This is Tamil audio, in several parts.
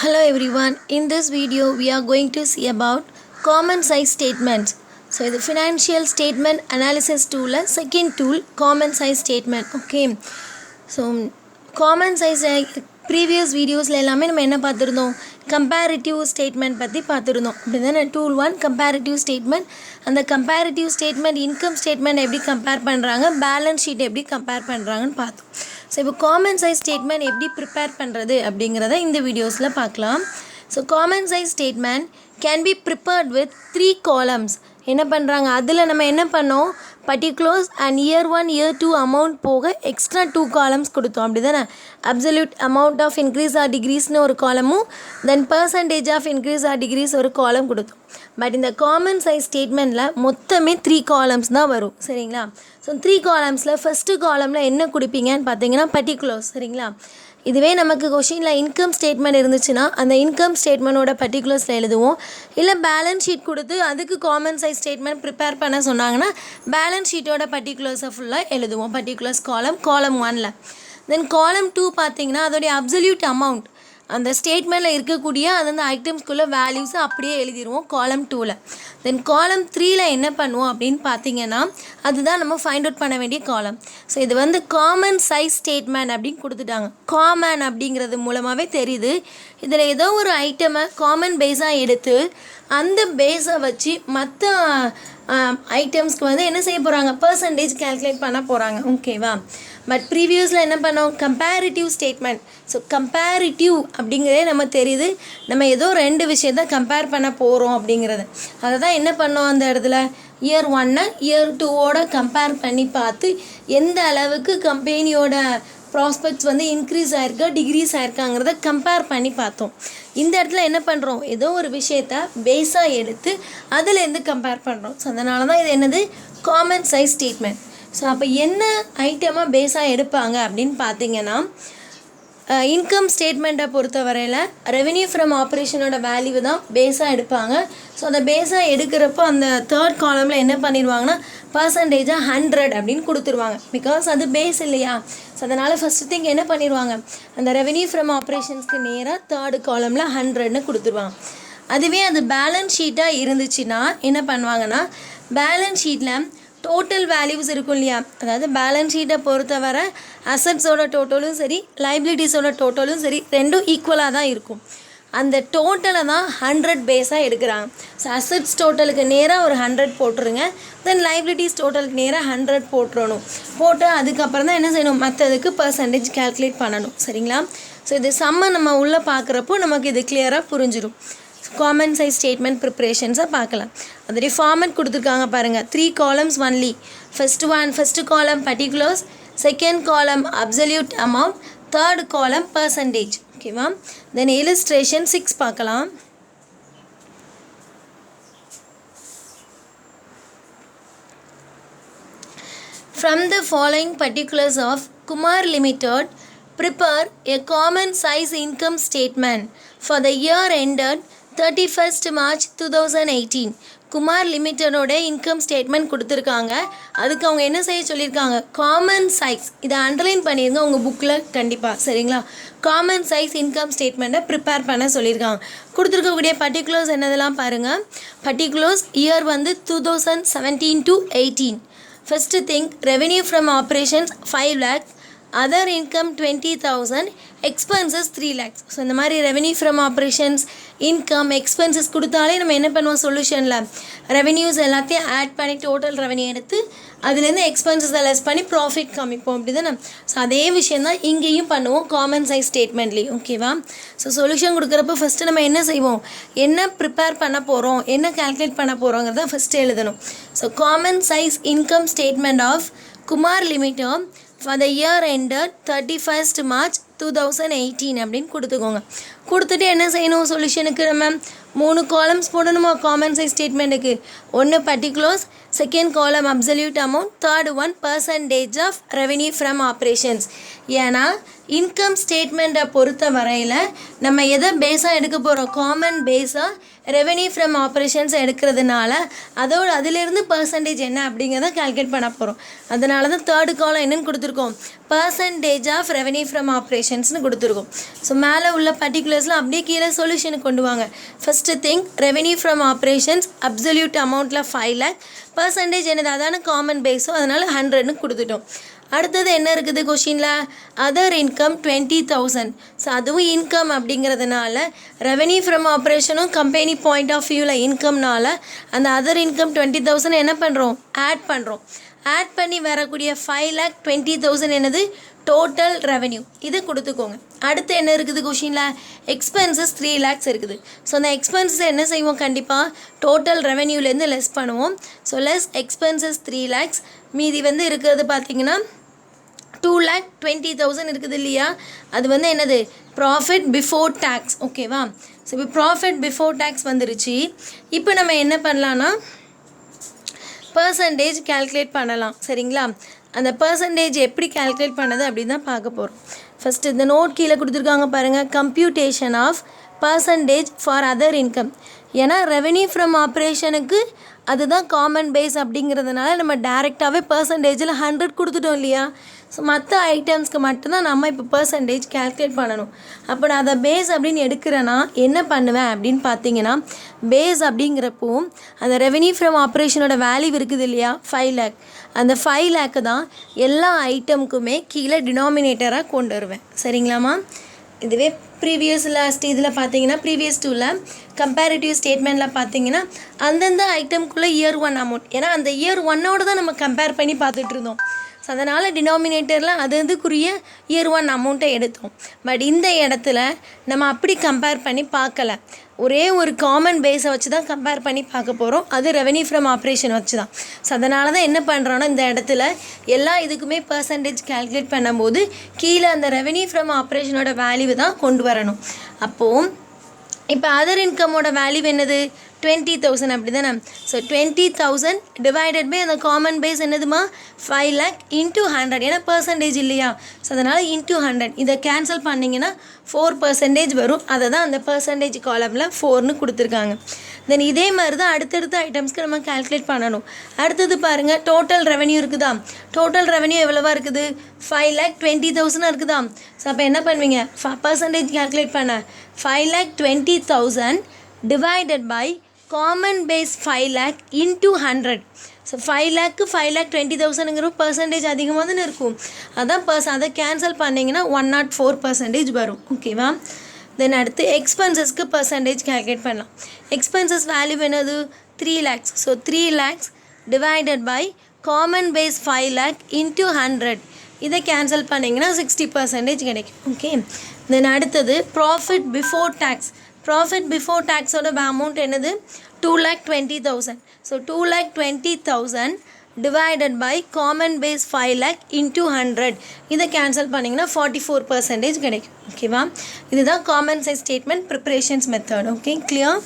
Hello everyone, in this video we are going to see about common size statements. So the financial statement analysis tool second tool common size statement. Okay, so common size previous videosல எல்லாமே நம்ம என்ன பார்த்துருந்தோம், கம்பேரிட்டிவ் ஸ்டேட்மெண்ட் பற்றி பார்த்துருந்தோம். அப்படி தானே டூல் 1 கம்பேரிட்டிவ் ஸ்டேட்மெண்ட். அந்த கம்பேரிட்டிவ் ஸ்டேட்மெண்ட் இன்கம் ஸ்டேட்மெண்ட் எப்படி கம்பேர் பண்ணுறாங்க, பேலன்ஸ் ஷீட் எப்படி கம்பேர் பண்ணுறாங்கன்னு பார்த்தோம். ஸோ இப்போ காமன் சைஸ் ஸ்டேட்மெண்ட் எப்படி ப்ரிப்பேர் பண்ணுறது அப்படிங்கிறத இந்த வீடியோஸில் பார்க்கலாம். So common size statement can be prepared with 3 columns. என்ன பண்ணுறாங்க, அதில் நம்ம என்ன பண்ணோம், particulars and year 1 year 2 amount போக எக்ஸ்ட்ரா 2 காலம்ஸ் கொடுத்தோம். அப்படி தானே absolute amount of increase or டிக்ரீஸ்னு ஒரு காலமும் then percentage of increase or decrease ஒரு காலம் கொடுத்தோம். பட் இந்த காமன் சைஸ் ஸ்டேட்மெண்ட்டில் மொத்தமே 3 காலம்ஸ் தான் வரும். சரிங்களா? ஸோ 3 காலம்ஸில் ஃபஸ்ட்டு காலமில் என்ன கொடுப்பீங்கன்னு பார்த்தீங்கன்னா பர்டிகுலர்ஸ். சரிங்களா? இதுவே நமக்கு கொஷினில் இன்கம் ஸ்டேட்மெண்ட் இருந்துச்சுன்னா அந்த இன்கம் ஸ்டேட்மெண்ட்டோட பர்டிகுலர்ஸில் எழுதுவோம். இல்லை பேலன்ஸ் ஷீட் கொடுத்து அதுக்கு காமன் சைஸ் ஸ்டேட்மெண்ட் ப்ரிப்பேர் பண்ண சொன்னாங்கன்னா பேலன்ஸ் ஷீட்டோட பர்டிகுலர்ஸை ஃபுல்லாக எழுதுவோம். பர்டிகுலர்ஸ் காலம் 1ல். தென் காலம் 2 பார்த்தீங்கன்னா அதோடைய அப்சல்யூட் அமௌண்ட் அந்த ஸ்டேட்மெண்ட்டில் இருக்கக்கூடிய அந்த ஐட்டம்ஸ்குள்ளே வேல்யூஸை அப்படியே எழுதிடுவோம் காலம் 2ல். தென் காலம் 3ல் என்ன பண்ணுவோம் அப்படின்னு பார்த்தீங்கன்னா அதுதான் நம்ம ஃபைண்ட் அவுட் பண்ண வேண்டிய காலம். ஸோ இது வந்து காமன் சைஸ் ஸ்டேட்மெண்ட் அப்படின்னு கொடுத்துட்டாங்க. காமன் அப்படிங்கிறது மூலமாகவே தெரியுது இதில் ஏதோ ஒரு ஐட்டமை காமன் பேஸாக எடுத்து அந்த பேஸை வச்சு மற்ற ஐட்டம்ஸ்க்கு வந்து என்ன செய்ய போகிறாங்க, பர்சன்டேஜ் கேல்குலேட் பண்ண போகிறாங்க. ஓகேவா? பட் ப்ரீவியஸில் என்ன பண்ணோம், கம்பேரிட்டிவ் ஸ்டேட்மெண்ட். ஸோ கம்பேரிட்டிவ் அப்படிங்கிறதே நம்ம தெரியுது, நம்ம ஏதோ 2 விஷயத்தை கம்பேர் பண்ண போகிறோம் அப்படிங்கிறது. அதை தான் என்ன பண்ணோம், அந்த இடத்துல இயர் 1 இயர் 2வோட கம்பேர் பண்ணி பார்த்து எந்த அளவுக்கு கம்பெனியோட ப்ராஸ்பெக்ட்ஸ் வந்து இன்க்ரீஸ் ஆகிருக்கா டிக்ரீஸ் ஆகிருக்காங்கிறத கம்பேர் பண்ணி பார்த்தோம். இந்த இடத்துல என்ன பண்ணுறோம், ஏதோ ஒரு விஷயத்தை பேஸாக எடுத்து அதிலேருந்து கம்பேர் பண்ணுறோம். ஸோ அதனால தான் இது என்னது, காமன் சைஸ் ஸ்டேட்மெண்ட். ஸோ அப்போ என்ன ஐட்டமாக பேஸாக எடுப்பாங்க அப்படின்னு பார்த்தீங்கன்னா இன்கம் ஸ்டேட்மெண்ட்டை பொறுத்த வரையில் ரெவென்யூ ஃப்ரம் ஆப்ரேஷனோட வேல்யூ தான் பேஸாக எடுப்பாங்க. ஸோ அதை பேஸாக எடுக்கிறப்போ அந்த 3rd காலமில் என்ன பண்ணிடுவாங்கன்னா பர்சன்டேஜாக 100 அப்படின்னு கொடுத்துருவாங்க. பிகாஸ் அது பேஸ் இல்லையா? ஸோ அதனால் ஃபஸ்ட்டு திங் என்ன பண்ணிடுவாங்க, அந்த ரெவென்யூ ஃப்ரம் ஆப்ரேஷன்ஸ்க்கு நேராக 3rd காலமில் 100ன்னு கொடுத்துருவாங்க. அதுவே அது பேலன்ஸ் ஷீட்டாக இருந்துச்சுன்னா என்ன பண்ணுவாங்கன்னா பேலன்ஸ் ஷீட்டில் டோட்டல் வேல்யூஸ் இருக்கும் இல்லையா, அதாவது பேலன்ஸ் ஷீட்டை பொறுத்தவரை அசட்ஸோட டோட்டலும் சரி லைபிலிட்டிஸோட டோட்டலும் சரி ரெண்டும் ஈக்குவலாக தான் இருக்கும். அந்த டோட்டலை தான் 100 பேஸாக எடுக்கிறாங்க. ஸோ அசட்ஸ் டோட்டலுக்கு நேராக ஒரு 100 போட்டுருங்க, தென் லைபிலிட்டிஸ் டோட்டலுக்கு நேராக 100 போட்டுறணும். போட்டு அதுக்கப்புறம் தான் என்ன செய்யணும், மற்றதுக்கு பர்சன்டேஜ் கேல்குலேட் பண்ணணும். சரிங்களா? ஸோ இது சம்மை நம்ம உள்ளே பார்க்குறப்போ நமக்கு இது கிளியராக புரிஞ்சிடும். காமன் சைஸ் ஸ்டேட்மெண்ட் ப்ரிப்ரேஷன்ஸை பார்க்கலாம். அதோடைய ஃபார்மேட் கொடுத்துருக்காங்க பாருங்கள், 3 காலம்ஸ் ஒன்லி. ஃபஸ்ட்டு காலம் particulars, second column absolute amount, 3rd காலம் பர்சன்டேஜ். ஓகேவா? தென் illustration 6 பார்க்கலாம். From the following particulars of Kumar Limited, prepare a common size income statement for the year ended 31st March 2018. Kumar லிமிட்டடோட இன்கம் ஸ்டேட்மெண்ட் கொடுத்துருக்காங்க. அதுக்கு அவங்க என்ன செய்ய சொல்லியிருக்காங்க, காமன் சைஸ், இதை அண்டர்லைன் பண்ணிடுங்க உங்கள் புக்கில் கண்டிப்பாக. சரிங்களா? காமன் சைஸ் இன்கம் ஸ்டேட்மெண்ட்டை ப்ரிப்பேர் பண்ண சொல்லியிருக்காங்க. கொடுத்துருக்கக்கூடிய பர்டிகுலர்ஸ் என்னதெல்லாம் பாருங்கள். பர்டிகுலர்ஸ் இயர் வந்து 2017 to 18. First thing revenue from operations 5 lakhs, other income 20,000, expenses 3 lakhs. So இந்த மாதிரி revenue from operations income expenses கொடுத்தாலே நம்ம என்ன பண்ணுவோம், சொல்யூஷனில் ரெவென்யூஸ் எல்லாத்தையும் ஆட் பண்ணி டோட்டல் ரெவென்யூ எடுத்து அதுலேருந்து எக்ஸ்பென்சஸை லெஸ் பண்ணி ப்ராஃபிட் காமிப்போம். அப்படி தானே? ஸோ அதே விஷயம் தான் இங்கேயும் பண்ணுவோம் காமன் சைஸ் ஸ்டேட்மெண்ட்லேயும். ஓகேவா? ஸோ சொல்யூஷன் கொடுக்குறப்ப ஃபஸ்ட்டு நம்ம என்ன செய்வோம், என்ன ப்ரிப்பேர் பண்ண போகிறோம், என்ன கால்குலேட் பண்ண போகிறோங்கிறத ஃபஸ்ட்டு எழுதணும். So common size income statement of Kumar limited for the year ended 31st March 2018 அப்படின்னு கொடுத்துக்கோங்க. கொடுத்துட்டு என்ன செய்யணும், சொல்யூஷனுக்கு நம்ம 3 காலம்ஸ் போடணுமா காமன் சைஸ் ஸ்டேட்மெண்ட்டுக்கு. 1 particulars, second column absolute amount, 3rd one percentage of revenue from operations. ஏன்னா இன்கம் ஸ்டேட்மெண்ட்டை பொறுத்த வரையில் நம்ம எதை பேஸாக எடுக்க போகிறோம், காமன் பேஸாக ரெவென்யூ ஃப்ரம் ஆப்ரேஷன்ஸ் எடுக்கிறதுனால அதிலிருந்து பர்சன்டேஜ் என்ன அப்படிங்கிறத கால்குலேட் பண்ண போகிறோம். அதனால தான் தேர்டு காலம் என்னன்னு கொடுத்துருக்கோம், பர்சன்டேஜ் ஆஃப் ரெவென்யூ ஃப்ரம் ஆப்ரேஷன்ஸ்னு கொடுத்துருக்கோம். ஸோ மேலே உள்ள பர்டிகுலர்ஸ்லாம் அப்படியே கீழே சொல்யூஷனுக்கு கொண்டு வாங்க. First thing, revenue from operations absolute அமௌண்ட்டில் 5 lakh, பர்சன்டேஜ் என்னது அதான காமன் பேஸோ அதனால் 100ன்னு கொடுத்துட்டோம். அடுத்தது என்ன இருக்குது கொஷினில், அதர் இன்கம் 20,000. ஸோ அதுவும் இன்கம் அப்படிங்கிறதுனால ரெவென்யூ ஃப்ரம் ஆப்ரேஷனும் கம்பெனி பாயிண்ட் ஆஃப் வியூவில் இன்கம்னால அந்த அதர் இன்கம் 20,000 என்ன பண்ணுறோம், ஆட் பண்ணுறோம். ஆட் பண்ணி வரக்கூடிய 5,20,000 என்னது டோட்டல் ரெவென்யூ, இது கொடுத்துக்கோங்க. அடுத்து என்ன இருக்குது கொஷினில், எக்ஸ்பென்சஸ் 3 lakhs இருக்குது. ஸோ அந்த எக்ஸ்பென்சஸ் என்ன செய்வோம், கண்டிப்பாக டோட்டல் ரெவென்யூலேருந்து லெஸ் பண்ணுவோம். ஸோ லெஸ் எக்ஸ்பென்சஸ் 3 lakhs, மீதி இருக்கிறது பார்த்திங்கன்னா 2,20,000 இருக்குது இல்லையா, அது என்னது ப்ராஃபிட் பிஃபோர் டேக்ஸ். ஓகேவா, ஸோ இப்போ ப்ராஃபிட் பிஃபோர் டேக்ஸ் வந்துருச்சு. இப்போ நம்ம என்ன பண்ணலான்னா பர்சன்டேஜ் கால்குலேட் பண்ணலாம். சரிங்களா, அந்த பர்சன்டேஜ் எப்படி கால்குலேட் பண்ணது அப்படின்னு தான் பார்க்க போகிறோம். ஃபஸ்ட்டு இந்த நோட் கீழே கொடுத்துருக்காங்க பாருங்கள், computation of percentage for other income. ஏன்னா ரெவென்யூ ஃப்ரம் ஆப்ரேஷனுக்கு அதுதான் காமன் பேஸ் அப்படிங்கிறதுனால நம்ம டேரெக்டாகவே பர்சன்டேஜில் 100 கொடுத்துட்டோம் இல்லையா. ஸோ மற்ற ஐட்டம்ஸ்க்கு மட்டும்தான் நம்ம இப்போ பர்சன்டேஜ் கால்குலேட் பண்ணணும். அப்போ நான் அதை பேஸ் அப்படின்னு எடுக்கிறேன்னா என்ன பண்ணுவேன் அப்படின்னு பார்த்தீங்கன்னா, பேஸ் அப்படிங்கிறப்போ அந்த ரெவென்யூ ஃப்ரம் ஆப்ரேஷனோட வேல்யூ இருக்குது இல்லையா 5 lakh, அந்த 5 lakh தான் எல்லா ஐட்டமுக்குமே கீழே டினாமினேட்டராக கொண்டு வருவேன். சரிங்களாம்மா, இதுவே ப்ரீவியஸ் லாஸ்ட் இதில் பார்த்தீங்கன்னா ப்ரீவியஸ் 2ல் கம்பேரிட்டிவ் ஸ்டேட்மெண்ட்டில் பார்த்தீங்கன்னா அந்தந்த ஐட்டம்குள்ளே இயர் 1 அமௌண்ட், ஏன்னா அந்த இயர் 1ஓடு தான் நம்ம கம்பேர் பண்ணி பார்த்துட்டு இருந்தோம். ஸோ அதனால் டினாமினேட்டரில் அதுக்குரிய இயர் 1 அமௌண்ட்டை எடுத்தோம். பட் இந்த இடத்துல நம்ம அப்படி கம்பேர் பண்ணி பார்க்கல, ஒரே ஒரு காமன் பேஸை வச்சு தான் கம்பேர் பண்ணி பார்க்க போகிறோம். அது ரெவென்யூ ஃப்ரம் ஆப்ரேஷன் வச்சு தான். ஸோ அதனால தான் என்ன பண்ணுறோன்னா இந்த இடத்துல எல்லா இதுக்குமே பர்சன்டேஜ் கால்குலேட் பண்ணும்போது கீழே அந்த ரெவென்யூ ஃப்ரம் ஆப்ரேஷனோட வேல்யூ தான் கொண்டு வரணும். அப்போது இப்போ அதர் இன்கமோட வேல்யூ என்னது 20,000 அப்படி தானே. ஸோ 20,000 டிவைடட் பை அந்த காமன் பேஸ் என்னதுமா 5 lakh இன்ட்டு 100, ஏன்னா பர்சன்டேஜ் இல்லையா. ஸோ அதனால் இன்ட்டு 100 இதை கேன்சல் பண்ணிங்கன்னா 4% வரும். அதை தான் அந்த பர்சன்டேஜ் காலமில் 4ன்னு கொடுத்துருக்காங்க. தென் இதே மாதிரி தான் அடுத்தடுத்த ஐட்டம்ஸ்க்கு நம்ம கால்குலேட் பண்ணணும். அடுத்தது பாருங்கள், டோட்டல் ரெவென்யூ இருக்குதா, டோட்டல் ரெவென்யூ எவ்வளோவா இருக்குது 5,20,000 இருக்குதா. ஸோ அப்போ என்ன பண்ணுவீங்க, பர்சன்டேஜ் கால்குலேட் பண்ண 5,20,000 divided by common base 5 lakh into 100. So 5 lakh 5,20,000ங்கிற பர்சன்டேஜ் அதிகமாக தானே இருக்கும். அதான் அதை கேன்சல் பண்ணிங்கன்னா 104% வரும். ஓகேவா, தென் அடுத்து எக்ஸ்பென்சஸ்க்கு பர்சன்டேஜ் கால்குலேட் பண்ணலாம். எக்ஸ்பென்சஸ் வேல்யூ என்னது 3 lakhs. So 3 lakhs divided by common base 5 lakh into 100. இதை கேன்சல் பண்ணிங்கன்னா 60% கிடைக்கும். ஓகே, தென் அடுத்தது profit before tax. Profit before டேக்ஸோட அமௌண்ட் என்னது 2,20,000. So 2,20,000 divided by common base 5 lakh into 100. இதை கேன்சல் பண்ணிங்கன்னா 44% கிடைக்கும். ஓகேவா, இதுதான் common size statement preparations method. Okay, clear?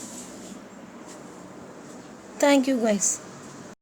Thank you guys.